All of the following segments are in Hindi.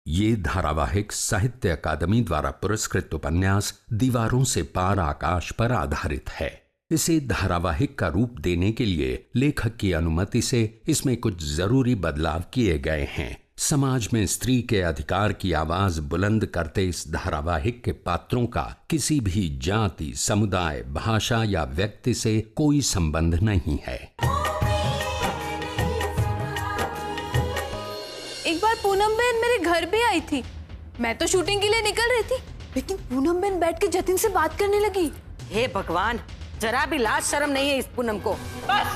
ये धारावाहिक साहित्य अकादमी द्वारा पुरस्कृत उपन्यास दीवारों से पार आकाश पर आधारित है। इसे धारावाहिक का रूप देने के लिए लेखक की अनुमति से इसमें कुछ जरूरी बदलाव किए गए हैं। समाज में स्त्री के अधिकार की आवाज बुलंद करते इस धारावाहिक के पात्रों का किसी भी जाति, समुदाय, भाषा या व्यक्ति से कोई संबंध नहीं है। एक बार पूनम बहन मेरे घर भी आई थी। मैं तो शूटिंग के लिए निकल रही थी, लेकिन पूनम बहन बैठ के जतिन से बात करने लगी। हे भगवान, जरा भी लाज शर्म नहीं है इस पूनम को। बस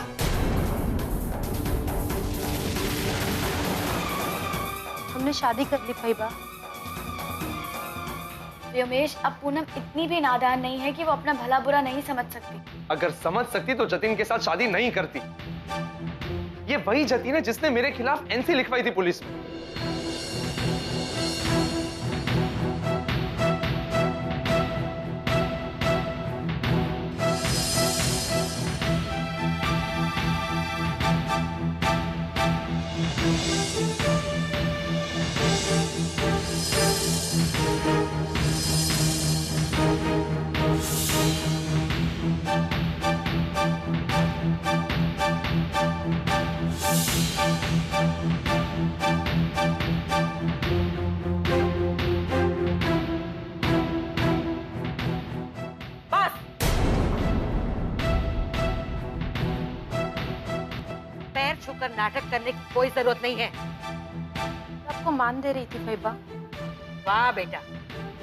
हमने शादी कर ली फैबा। व्योमेश, अब पूनम इतनी भी नादान नहीं है कि वो अपना भला बुरा नहीं समझ सकती। अगर समझ सकती तो जतिन के साथ शादी नहीं करती। ये वही जतिन है जिसने मेरे खिलाफ एनसी लिखवाई थी पुलिस में। छुकर नाटक करने की कोई जरूरत नहीं है। आपको मान दे रही थी फैबा। वाह बेटा,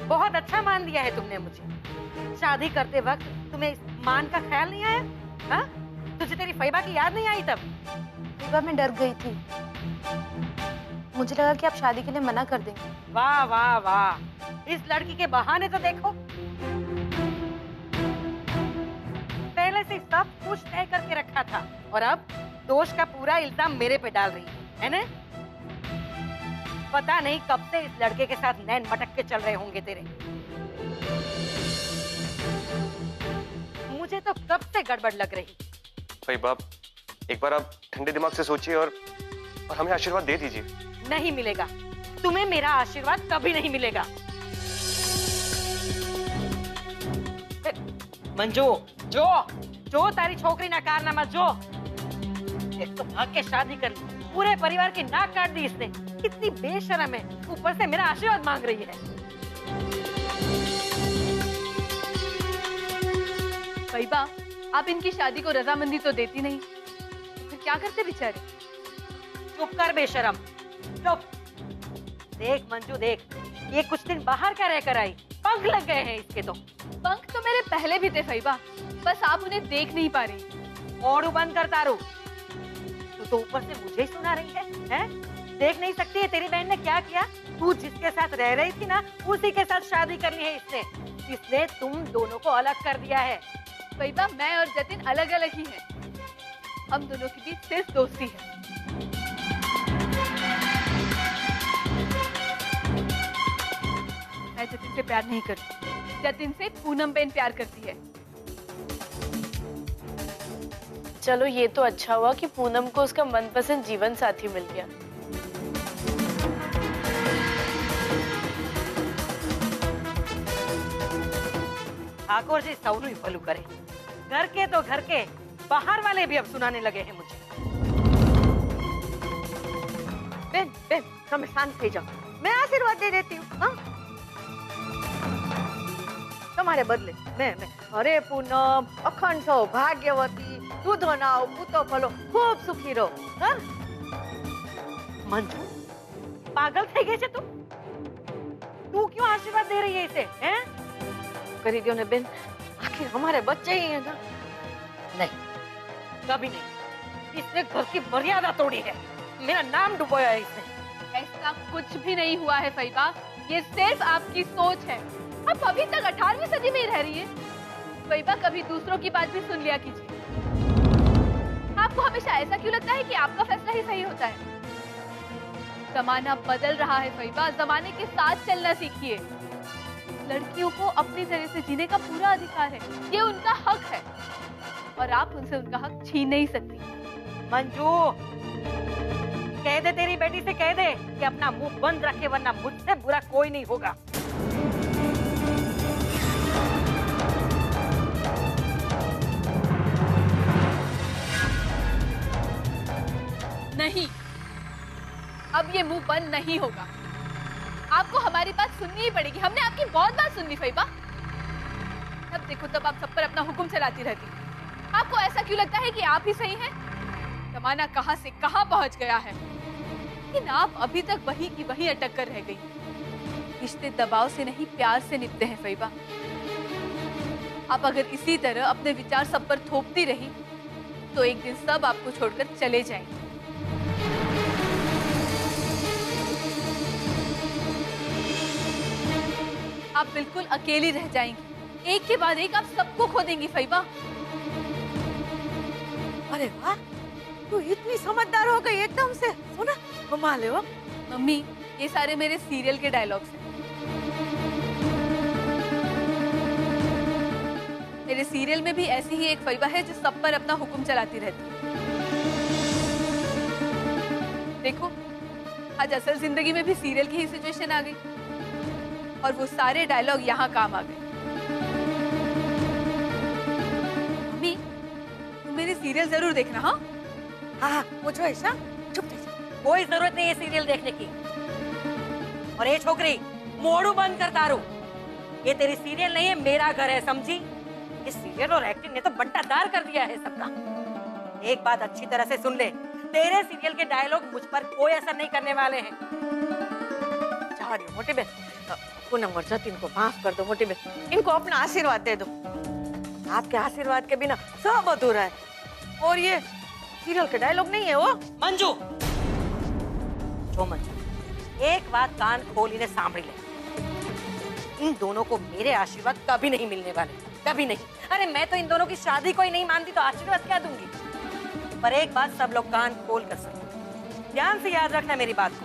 बहुत अच्छा मान दिया है तुमने मुझे। शादी करते वक्त तुम्हें इस मान का ख्याल नहीं आया? हाँ? तुझे तेरी फैबा की याद नहीं आई तब? फैबा, मैं डर गई थी। मुझे लगा कि आप शादी के लिए मना कर देंगे। वाह वाह वाह, इस लड़की के बहाने तो देखो। पहले से सब कुछ तय करके रखा था और अब दोष का पूरा इल्जाम मेरे पे डाल रही है ना? पता नहीं कब से इस लड़के के साथ नैन मटक के चल रहे होंगे तेरे। मुझे तो कब से गड़बड़ लग रही। भाई बाप, एक बार आप ठंडे दिमाग से सोचिए और हमें आशीर्वाद दे दीजिए। नहीं मिलेगा, तुम्हें मेरा आशीर्वाद कभी नहीं मिलेगा। मंजू, जो तारी छोकरी ना कारनामा जो। एक तो भाग के शादी कर ली, पूरे परिवार की नाक काट दी इसने। कितनी बेशर्म है, ऊपर से मेरा आशीर्वाद मांग रही है। फैबा, आप इनकी शादी को रजामंदी तो देती नहीं, फिर क्या करते बेचारे? चुप कर बेशर्म, चुप। देख मंजू देख, ये कुछ दिन बाहर क्या रहकर आई, पंख लग गए हैं इसके तो। पंख तो मेरे पहले भी थे फैबा, बस आप उन्हें देख नहीं पा रही। और बंद कर तारू, तू तो ऊपर से मुझे ही सुना रही है, हैं? देख नहीं सकती है तेरी बहन ने क्या किया? तू जिसके साथ रह रही थी ना, उसी के साथ शादी कर ली है इसने तुम दोनों को अलग कर दिया है। फैबा, मैं और जतिन अलग अलग ही हैं। हम दोनों के बीच सिर्फ दोस्ती है। मैं जतिन से प्यार नहीं करती, जतिन से पूनम बहन प्यार करती है। चलो, ये तो अच्छा हुआ कि पूनम को उसका मनपसंद जीवन साथी मिल गया। ठाकुर जी सौनु ही भलू करे। घर के तो घर के, बाहर वाले भी अब सुनाने लगे हैं मुझे। बेन, तुम शांत हो जाओ, मैं आशीर्वाद दे देती हूँ। हाँ? तुम्हारे बदले मैं अरे पूनम, अखंड सौभाग्यवती, दूधो नाव, पूतो फलो, खूब सुखी रहो। हाँ? मंजू, पागल થઈ ગઈ છે तू क्यों आशीर्वाद दे रही है इसे? हैं? करी दियो ने बेन, आखिर हमारे बच्चे ही हैं ना। नहीं, कभी नहीं। इसने घर की मर्यादा तोड़ी है, मेरा नाम डुबोया है इसने। ऐसा कुछ भी नहीं हुआ है फैबा, ये सिर्फ आपकी सोच है। आप अभी तक 18वीं सदी में ही रह रही है। फैबा, कभी दूसरों की बात भी सुन लिया कीजिए। आपको हमेशा ऐसा क्यों लगता है कि आपका फैसला ही सही होता है? जमाना बदल रहा है फैबा, जमाने के साथ चलना सीखिए। लड़कियों को अपनी तरह से जीने का पूरा अधिकार है, ये उनका हक है और आप उनसे उनका हक छीन नहीं सकती। मंजू, कह दे तेरी बेटी से, कह दे कि अपना मुंह बंद रखे, वरना मुझसे बुरा कोई नहीं होगा। नहीं, अब ये मुंह बंद नहीं होगा। आपको हमारी बात सुननी ही पड़ेगी। हमने आपकी बहुत बात सुन ली फैबा। तब देखो तब आप सब पर अपना हुक्म चलाती रहती। आपको ऐसा क्यों लगता है कि आप ही सही हैं? जमाना कहां से कहां पहुंच गया है, लेकिन आप अभी तक वही की वही अटक कर रह गई। रिश्ते दबाव से नहीं, प्यार से निभते हैं फैबा। आप अगर इसी तरह अपने विचार सब पर थोपती रही तो एक दिन सब आपको छोड़कर चले जाएंगे। आप बिल्कुल अकेली रह जाएंगी। एक के बाद एक आप सबको खो देंगी फैबा। अरे वाह, तू इतनी समझदार हो गई एकदम से। सुना, कमाल है वो। मम्मी, ये सारे मेरे सीरियल के डायलॉग्स हैं। मेरे सीरियल में भी ऐसी ही एक फैबा है जो सब पर अपना हुक्म चलाती रहती है। देखो, आज असल जिंदगी में भी सीरियल की ही सिचुएशन आ गई और वो सारे डायलॉग यहाँ काम आ गए। मम्मी, तुम मेरे सीरियल जरूर देखना। हाँ हाँ, पूछो ऐसा, चुप रह जा। कोई जरूरत नहीं है सीरियल देखने की। और ये छोकरी, मोड़ू बंद कर तारू। ये तेरी सीरियल नहीं है, मेरा घर है, समझी? ये सीरियल और एक्टिंग ने तो बट्टादार कर दिया है सबका। एक बात अच्छी तरह से सुन ले, तेरे सीरियल के डायलॉग मुझ पर कोई असर नहीं करने वाले हैं। जा रही हूँ मोटी बहन। पूनम और जतिन को माफ कर दो मोटी बहन, इनको अपना आशीर्वाद दे दो। आपके आशीर्वाद के बिना सब अधूरा है। और ये सीरियल के डायलॉग नहीं है वो। मंजू, जो मंजू, एक बात कान खोल इन्हें सांभળી ले। इन दोनों को मेरे आशीर्वाद कभी नहीं मिलने वाले, कभी नहीं। अरे मैं तो इन दोनों की शादी को ही नहीं मानती तो आशीर्वाद क्या दूंगी। पर एक बात सब लोग कान खोल कर सुनो, ध्यान से याद रखना मेरी बात को।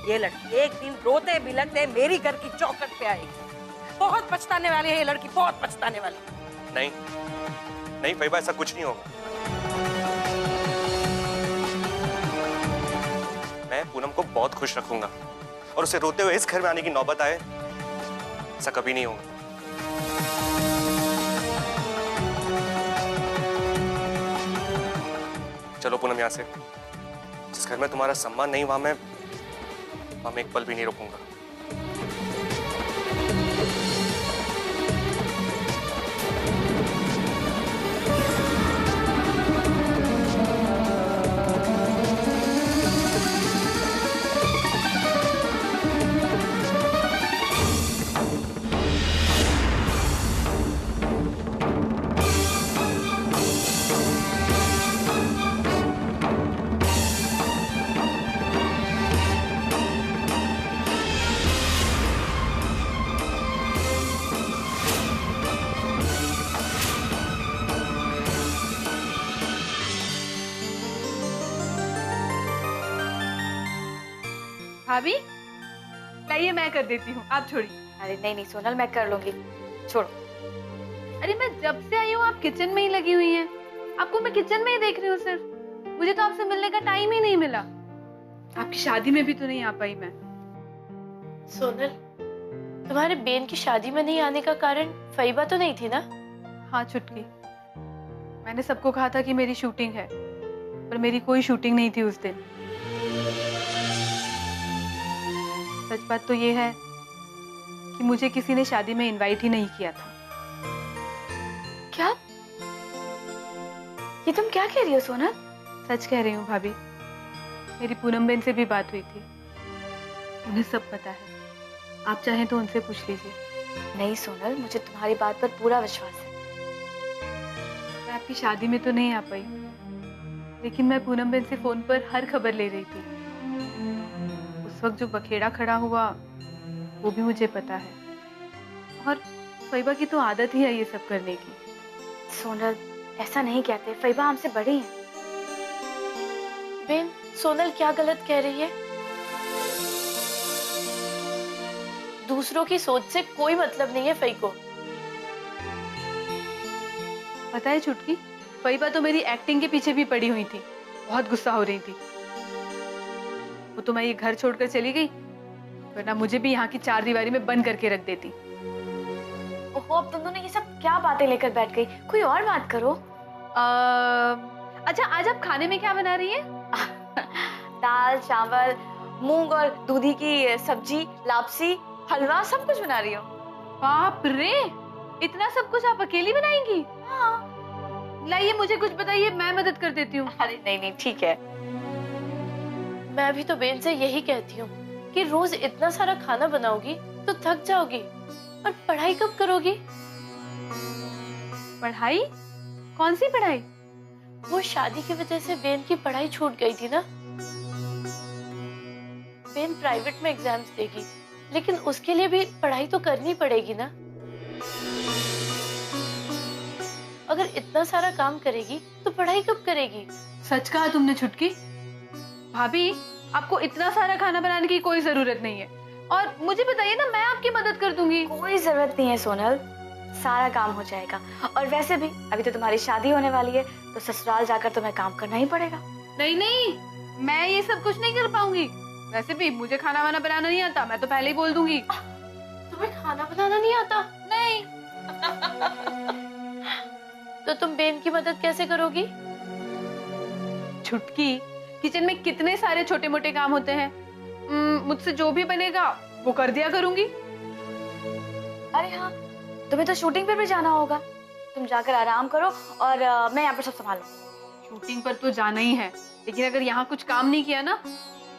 ये लड़की एक दिन रोते बिलखते मेरी घर की चौखट पे आएगी। बहुत पछताने वाली है ये लड़की, बहुत पछताने वाली। नहीं नहीं फैबा, ऐसा कुछ नहीं होगा। मैं पूनम को बहुत खुश रखूंगा और उसे रोते हुए इस घर में आने की नौबत आए, ऐसा कभी नहीं होगा। चलो पूनम, यहाँ से। जिस घर में तुम्हारा सम्मान नहीं वहां मैं एक पल भी नहीं रुकूंगा। भाभी, लाइए मैं कर देती हूँ, आप छोड़िए। अरे नहीं नहीं सोनल, मैं कर लूंगी, छोड़ो। अरे मैं जब से आई हूँ आप किचन में ही लगी हुई हैं। आपको मैं किचन में ही देख रही हूँ सिर्फ। मुझे तो आपसे मिलने का टाइम ही नहीं मिला। आपकी शादी में भी तो नहीं आ पाई मैं। सोनल, तुम्हारे बेन की शादी में नहीं आने का कारण फैबा तो नहीं थी ना? हाँ छुटकी, मैंने सबको कहा था कि मेरी शूटिंग है, पर मेरी कोई शूटिंग नहीं थी उस दिन। सच बात तो ये है कि मुझे किसी ने शादी में इनवाइट ही नहीं किया था। क्या? ये तुम क्या कह रही हो सोनल? सच कह रही हूँ भाभी, मेरी पूनम बहन से भी बात हुई थी, उन्हें सब पता है। आप चाहें तो उनसे पूछ लीजिए। नहीं सोनल, मुझे तुम्हारी बात पर पूरा विश्वास है। मैं आपकी शादी में तो नहीं आ पाई, लेकिन मैं पूनम बहन से फोन पर हर खबर ले रही थी। उस वक्त जो बखेड़ा खड़ा हुआ वो भी मुझे पता है, और फैबा की तो आदत ही है ये सब करने की। सोनल, ऐसा नहीं कहते, फैबा हमसे बड़ी है। बेन, सोनल क्या गलत कह रही है? दूसरों की सोच से कोई मतलब नहीं है फई को। पता है छुटकी, फैबा तो मेरी एक्टिंग के पीछे भी पड़ी हुई थी, बहुत गुस्सा हो रही थी। वो तो मैं ये घर छोड़कर चली गई, वरना मुझे भी यहाँ की चार दीवारी में बंद करके रख देती। ओहो, अब तुम दोनों ये सब क्या बातें लेकर बैठ गई? कोई और बात करो। अच्छा, आज आप खाने में क्या बना रही है? दाल, चावल, मूंग और दूधी की सब्जी, लापसी, हलवा, सब कुछ बना रही हूँ। बाप रे, इतना सब कुछ आप अकेली बनाएंगी? हाँ। लाइए मुझे कुछ बताइए, मैं मदद कर देती हूँ। अरे नहीं नहीं, ठीक है। मैं भी तो बेन से यही कहती हूँ कि रोज इतना सारा खाना बनाओगी तो थक जाओगी, और पढ़ाई कब करोगी? पढ़ाई? कौन सी पढ़ाई? वो शादी की वजह से बेन की पढ़ाई छूट गई थी ना। बेन प्राइवेट में एग्जाम्स देगी, लेकिन उसके लिए भी पढ़ाई तो करनी पड़ेगी ना। अगर इतना सारा काम करेगी तो पढ़ाई कब करेगी? सच कहा तुमने छुटकी। भाभी, आपको इतना सारा खाना बनाने की कोई जरूरत नहीं है, और मुझे बताइए ना, मैं आपकी मदद कर दूंगी। कोई जरूरत नहीं है सोनल, सारा काम हो जाएगा। और वैसे भी अभी तो तुम्हारी शादी होने वाली है, तो ससुराल जाकर तुम्हें काम करना ही पड़ेगा। नहीं नहीं, मैं ये सब कुछ नहीं कर पाऊंगी। वैसे भी मुझे खाना वाना बनाना नहीं आता, मैं तो पहले ही बोल दूंगी। तुम्हें खाना बनाना नहीं आता? नहीं। तो तुम बेन की मदद कैसे करोगी? छुटकी, किचन में कितने सारे छोटे मोटे काम होते हैं, मुझसे जो भी बनेगा वो कर दिया करूंगी। अरे हाँ, तुम्हें तो शूटिंग पर भी जाना होगा, तुम जाकर आराम करो और मैं यहाँ पर सब संभालूं। शूटिंग पर तो जाना ही है, लेकिन अगर यहाँ कुछ काम नहीं किया ना,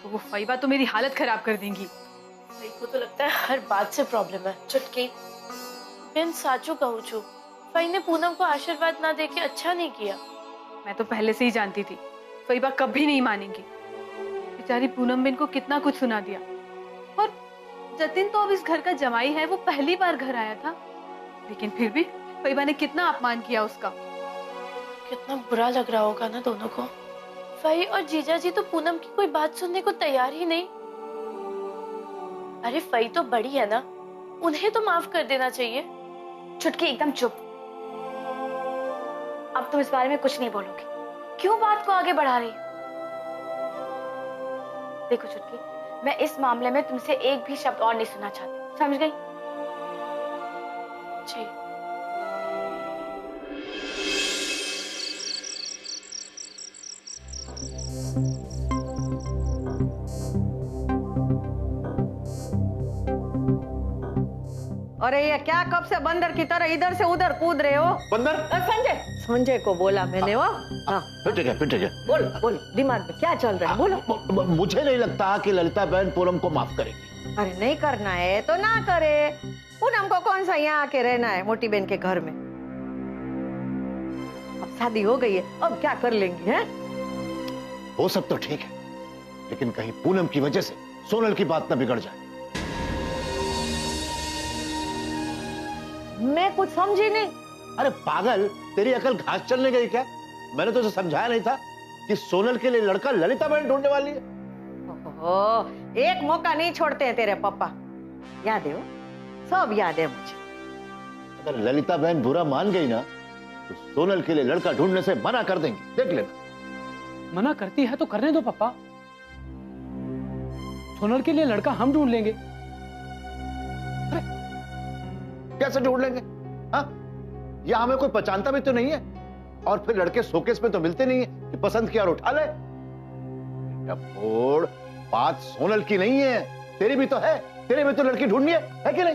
तो वो फैबा तो मेरी हालत खराब कर देंगी। भाई को तो लगता है हर बात से प्रॉब्लम है। चुटकी, बेन साचू कहूँ छू, भाई ने पूनम को आशीर्वाद ना देके अच्छा नहीं किया। मैं तो पहले से ही जानती थी फैबा कभी नहीं मानेंगी। बेचारी पूनम बेन को कितना कुछ सुना दिया, और जतिन तो अब इस घर का जमाई है, वो पहली बार घर आया था, लेकिन फिर भी फैबा ने कितना अपमान किया उसका। कितना बुरा लग रहा होगा ना दोनों को। भाई और जीजा जी तो पूनम की कोई बात सुनने को तैयार ही नहीं। अरे फई तो बड़ी है ना, उन्हें तो माफ कर देना चाहिए। छुटकी, एकदम चुप। अब तुम इस बारे में कुछ नहीं बोलोगी, क्यों बात को आगे बढ़ा रही हो? देखो छुटकी, मैं इस मामले में तुमसे एक भी शब्द और नहीं सुनना चाहती, समझ गई? जी। अरे ये क्या कब से बंदर की तरह इधर से उधर कूद रहे हो? बंदर? संजय, संजय को बोला मैंने। वो हाँ, फिर ठीक है, फिर ठीक है। बोलो बोलो, दिमाग में क्या चल रहा है, बोलो। मुझे नहीं लगता कि ललिता बहन पूनम को माफ करेगी। अरे नहीं करना है तो ना करे, पूनम को कौन सा यहाँ आके रहना है मोटी बहन के घर में? अब शादी हो गई है, अब क्या कर लेंगी हैं? वो सब तो ठीक है, लेकिन कहीं पूनम की वजह से सोनल की बात न बिगड़ जाए। मैं कुछ समझी नहीं। अरे पागल, तेरी अकल घास चलने गई क्या? मैंने तो समझाया नहीं था कि सोनल के लिए लड़का ललिता बहन ढूंढने वाली है। ओहो, एक मौका नहीं छोड़ते हैं तेरे पापा। याद है वो, सब याद है मुझे। अगर ललिता बहन बुरा मान गई ना, तो सोनल के लिए लड़का ढूंढने से मना कर देंगे, देख लेना। मना करती है तो करने दो पापा, सोनल के लिए लड़का हम ढूंढ लेंगे। कैसे ढूंढ लेंगे? हाँ, या हमें कोई पहचानता भी तो नहीं है, और फिर लड़के शोकेस में तो मिलते नहीं है कि पसंद किया और उठा ले। फोड़, बात सोनल की नहीं है, तेरी भी तो है। तेरे में तो लड़की ढूंढनी है कि नहीं?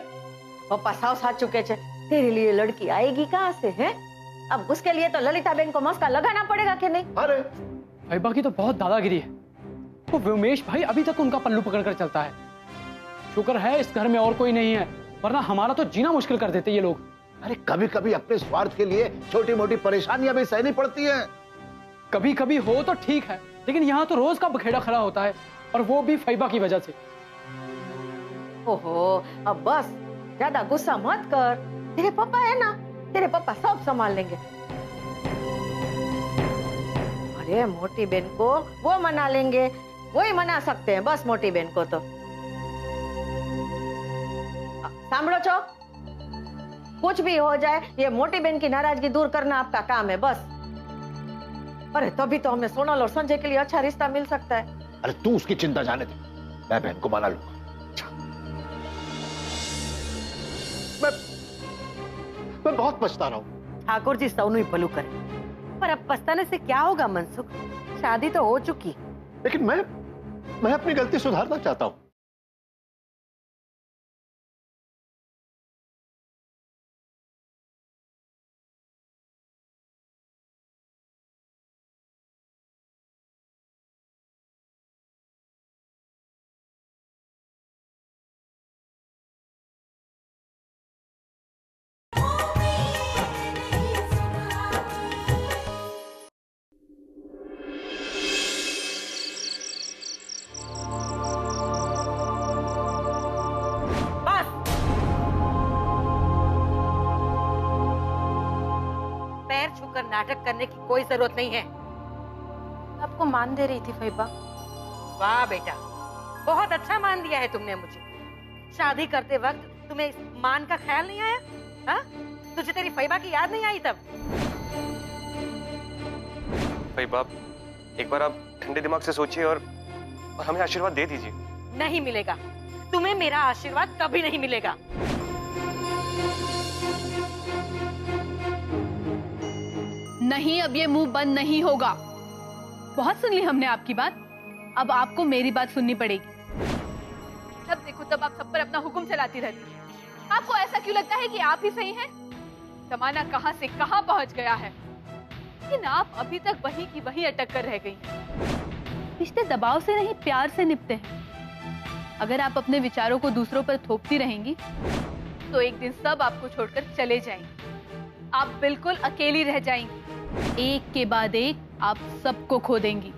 पापा साव साथ चुके थे, तेरे लिए लड़की आएगी कहाँ से है? अब उसके लिए तो ललिता बहन को मस्का लगाना पड़ेगा कि नहीं? अरे फैबा की तो बहुत दादागिरी है। वो व्योमेश भाई अभी तक उनका पल्लू पकड़कर चलता है। शुक्र है इस घर में और कोई नहीं है, वरना हमारा तो जीना मुश्किल कर देते ये लोग। अरे कभी कभी अपने स्वार्थ के लिए छोटी मोटी परेशानियां भी सहनी पड़ती हैं। कभी कभी हो तो ठीक है, लेकिन यहाँ तो रोज का बखेड़ा खड़ा होता है, और वो भी फैबा की वजह से। ओहो, अब बस ज्यादा गुस्सा मत कर, तेरे पापा है ना, तेरे पापा सब संभाल लेंगे। अरे मोटी बहन को वो मना लेंगे, वो ही मना सकते हैं बस मोटी बहन को। तो सांभळो छो, कुछ भी हो जाए, ये मोटी बहन की नाराजगी दूर करना आपका काम है बस। अरे तभी तो हमें सोनल और संजय के लिए अच्छा रिश्ता मिल सकता है। अरे तू उसकी चिंता जाने दे, मैं बहन को मना लूंगा। मैं बहुत पछता रहा हूं। ठाकुर जी सौनू ही भलू करे, पर अब पछताने से क्या होगा मनसुख? शादी तो हो चुकी। लेकिन मैं अपनी गलती सुधारना चाहता हूं। पैर छूकर नाटक करने की कोई जरूरत नहीं है। आपको मान दे रही थी फैबा। वाह बेटा, बहुत अच्छा मान दिया है तुमने मुझे। शादी करते वक्त तुम्हें इस मान का ख्याल नहीं आया? हाँ? तुझे तेरी फैबा की याद नहीं आई तब? फैबा, एक बार आप ठंडे दिमाग से सोचिए और हमें आशीर्वाद दे दीजिए। नहीं मिलेगा, तुम्हें मेरा आशीर्वाद कभी नहीं मिलेगा। नहीं, अब ये मुंह बंद नहीं होगा। बहुत सुन ली हमने आपकी बात, अब आपको मेरी बात सुननी पड़ेगी। जब देखो तब आप सब पर अपना हुक्म चलाती रहती हैं। आपको ऐसा क्यों लगता है कि आप ही सही हैं? जमाना कहां से कहां पहुंच गया है, लेकिन आप अभी तक वही की वही अटक कर रह गई हैं। रिश्ते दबाव से नहीं, प्यार से निपटे हैं। अगर आप अपने विचारों को दूसरों पर थोपती रहेंगी तो एक दिन सब आपको छोड़कर चले जाएंगे। आप बिल्कुल अकेली रह जाएंगी, एक के बाद एक आप सबको खो देंगी।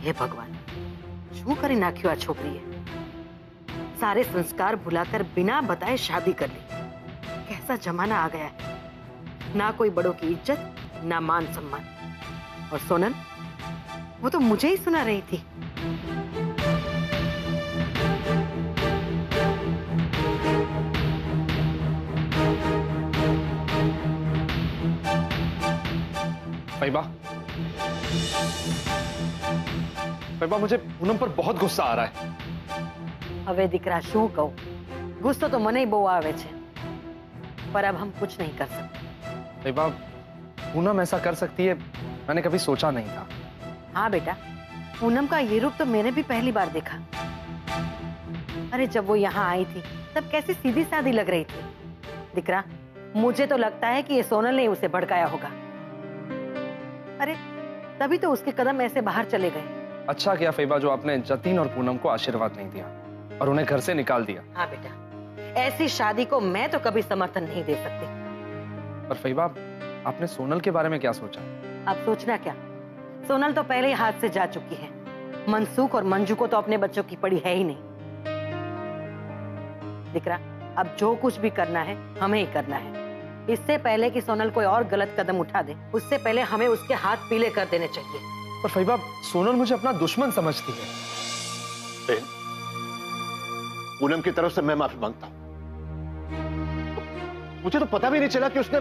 हे भगवान, શું કરી નાખ્યું આ છોકરીએ? सारे संस्कार भुलाकर बिना बताए शादी कर ली। कैसा जमाना आ गया है, ना कोई बड़ों की इज्जत, ना मान सम्मान। और सोनल, वो तो मुझे ही सुना रही थी। फैबा, मुझे पूनम पर बहुत गुस्सा आ रहा है। હવે દીકરા શું કહું, ગુસ્સો તો મને બહુ આવે છે, पर अब हम कुछ नहीं कर सकते। फैबा, पूनम ऐसा कर सकती है, मैंने कभी सोचा नहीं था। हाँ बेटा, पूनम का ये रूप तो मैंने भी पहली बार देखा। अरे जब वो यहाँ आई थी तब कैसी सीधी सादी लग रही थी। दिकरा, मुझे तो लगता है कि ये सोनल ने उसे भड़काया होगा। अरे तभी तो उसके कदम ऐसे बाहर चले गए। अच्छा किया फैबा जो आपने जतीन और पूनम को आशीर्वाद नहीं दिया और उन्हें घर से निकाल दिया। हाँ बेटा, ऐसी शादी को मैं तो कभी समर्थन नहीं दे सकती। पर फैबा, आपने सोनल के बारे में क्या सोचा? अब सोचना क्या, सोनल तो पहले ही हाथ से जा चुकी है। मनसुख और मंजू को तो अपने बच्चों की पड़ी है ही नहीं। दिकरा, अब जो कुछ भी करना है हमें ही करना है। इससे पहले कि सोनल कोई और गलत कदम उठा दे, उससे पहले हमें उसके हाथ पीले कर देने चाहिए। पर फैबा, सोनल मुझे अपना दुश्मन समझती है। बहन, पूनम की तरफ से मैं माफी मांगता हूं। मुझे तो पता भी नहीं चला कि उसने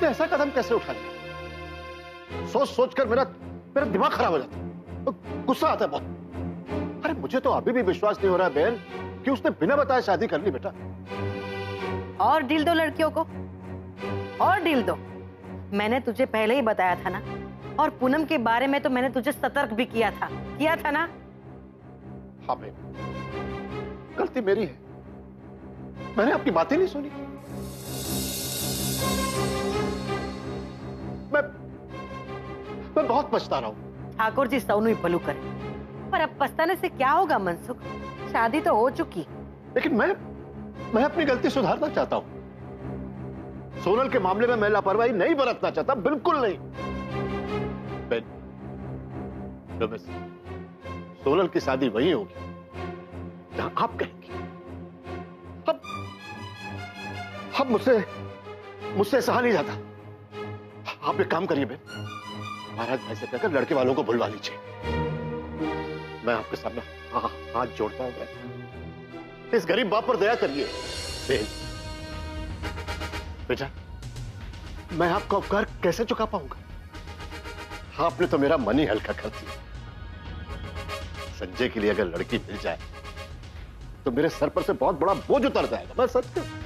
ऐसा कदम कैसे उठा लिया। सोच सोचकर मेरा दिमाग खराब हो जाता, गुस्सा आता है बहुत। अरे मुझे तो अभी भी विश्वास नहीं हो रहा बहन कि उसने बिना बताए शादी कर ली। बेटा, और डील दो लड़कियों को, और डील दो। मैंने तुझे पहले ही बताया था ना, और पूनम के बारे में तो मैंने तुझे सतर्क भी किया था ना। हाँ बहन, गलती मेरी है, मैंने आपकी बातें नहीं सुनी। मैं बहुत पछता रहा हूं। ठाकुर जी सौनू ही भलू करे, पर अब पछताने से क्या होगा मनसुख? शादी तो हो चुकी। लेकिन मैं अपनी गलती सुधारना चाहता हूं। सोनल के मामले में मैं लापरवाही नहीं बरतना चाहता, बिल्कुल नहीं। सोनल की शादी वही होगी जहां आप कहेंगे। अब मुझसे सहा नहीं जाता। आप एक काम करिए बहन, महाराज भाई से कहकर लड़के वालों को बुलवा लीजिए। मैं आपके सामने हाथ जोड़ता हूं। इस गरीब बाप पर दया करिए। बहन, बेटा, मैं आपका उपकार कैसे चुका पाऊंगा? आपने तो मेरा मन ही हल्का कर दिया। संजय के लिए अगर लड़की मिल जाए तो मेरे सर पर से बहुत बड़ा बोझ उतर जाएगा। मैं सच कहूं।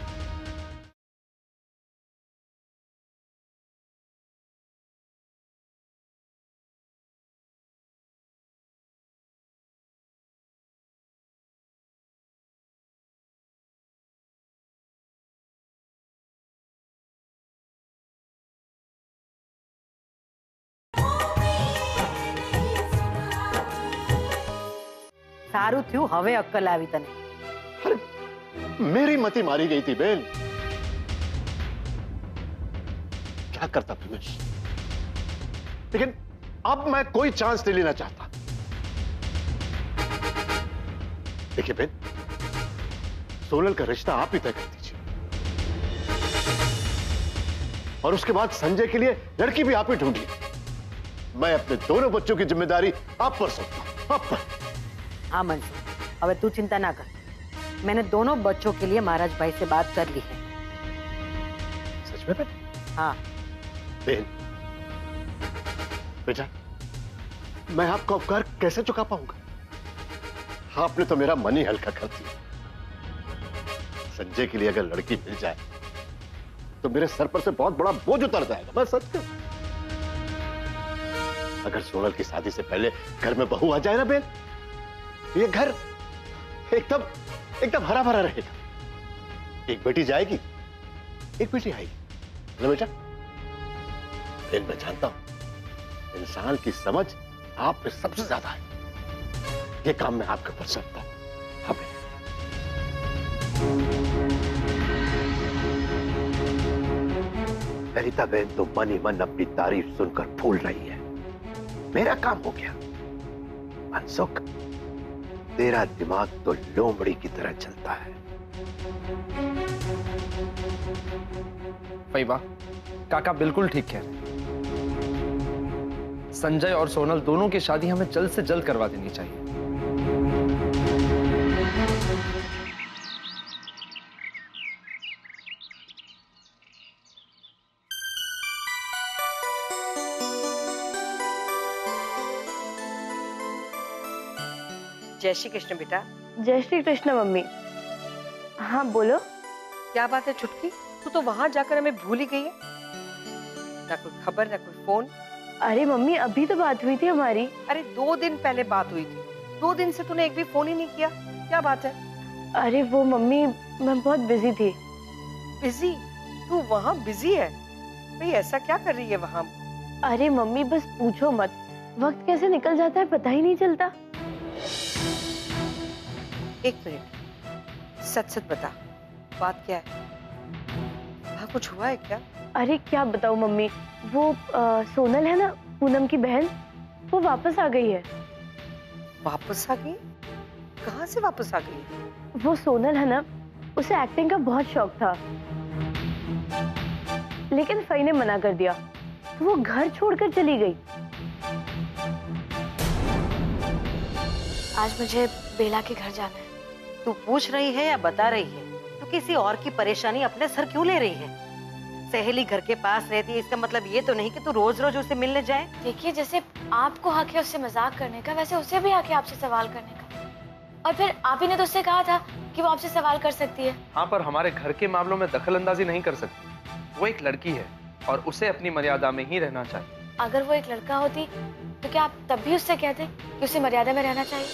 સારું થયું હવે અક્કલ આવી તને. अरे मेरी मति मारी गई थी बेन। क्या करता प्रिमेश, लेकिन अब मैं कोई चांस नहीं लेना चाहता। देखिए बेन, सोनल का रिश्ता आप ही तय कर दीजिए और उसके बाद संजय के लिए लड़की भी आप ही ढूंढिए। मैं अपने दोनों बच्चों की जिम्मेदारी आप पर सौंपता हूं, आप पर। हाँ मंसूर, अब तू चिंता ना कर, मैंने दोनों बच्चों के लिए महाराज भाई से बात कर ली है। सच में बेन? हाँ बेन, बेटा, मैं आपका उपकार कैसे चुका पाऊंगा? आपने तो मेरा मन ही हल्का कर दिया। संजय के लिए अगर लड़की मिल जाए तो मेरे सर पर से बहुत बड़ा बोझ उतर जाएगा। मैं सच कहूं, अगर सोनल की शादी से पहले घर में बहू आ जाए ना बेन, ये घर एकदम एकदम हरा भरा रहेगा। एक बेटी जाएगी, एक बेटी आएगी ना बेटा? बेन, मैं जानता हूं इंसान की समझ आप में सबसे ज्यादा है। ये काम मैं आपके ऊपर सकता हूं। हमें ललिता बहन तो मन ही मन अपनी तारीफ सुनकर फूल रही है। मेरा काम हो गया। मनसुख, तेरा दिमाग तो लोमड़ी की तरह चलता है। फईबा, काका बिल्कुल ठीक कह रहे हैं। संजय और सोनल दोनों की शादी हमें जल्द से जल्द करवा देनी चाहिए। जय श्री कृष्ण बेटा। जय श्री कृष्ण मम्मी। हाँ बोलो। क्या बात है छुटकी, तू तो वहां जाकर हमें भूल ही गई है। ना कोई खबर, ना कोई फोन। अरे मम्मी, अभी तो बात हुई थी हमारी। अरे 2 दिन पहले बात हुई थी, 2 दिन से तूने एक भी फोन ही नहीं किया। क्या बात है? अरे वो मम्मी, मैं बहुत बिजी थी। बिजी? तू वहाँ बिजी है? भाई ऐसा क्या कर रही है वहाँ? अरे मम्मी बस पूछो मत, वक्त कैसे निकल जाता है पता ही नहीं चलता। एक मिनट, सच सच बता, बात क्या है? वहाँ कुछ हुआ है क्या? अरे क्या बताऊं मम्मी, वो सोनल है ना, पूनम की बहन, वो वापस आ गई है। वापस आ गई? कहाँ से वापस आ गई? वो सोनल है ना, उसे एक्टिंग का बहुत शौक था, लेकिन फई ने मना कर दिया, तो वो घर छोड़कर चली गई। आज मुझे बेला के घर जाना है। तू पूछ रही है या बता रही है? तू किसी और की परेशानी अपने सर क्यों ले रही है? सहेली घर के पास रहती है, इसका मतलब ये तो नहीं कि तू रोज रोज उसे मिलने जाए। देखिए, जैसे आपको हक है उससे मजाक करने का, वैसे उसे भी हक है आपसे सवाल करने का। और फिर आप ही ने तो उससे कहा था कि वो आपसे सवाल कर सकती है। हाँ, पर हमारे घर के मामलों में दखल अंदाजी नहीं कर सकती। वो एक लड़की है और उसे अपनी मर्यादा में ही रहना चाहिए। अगर वो एक लड़का होती तो क्या आप तब भी उससे कहते कि उसे मर्यादा में रहना चाहिए?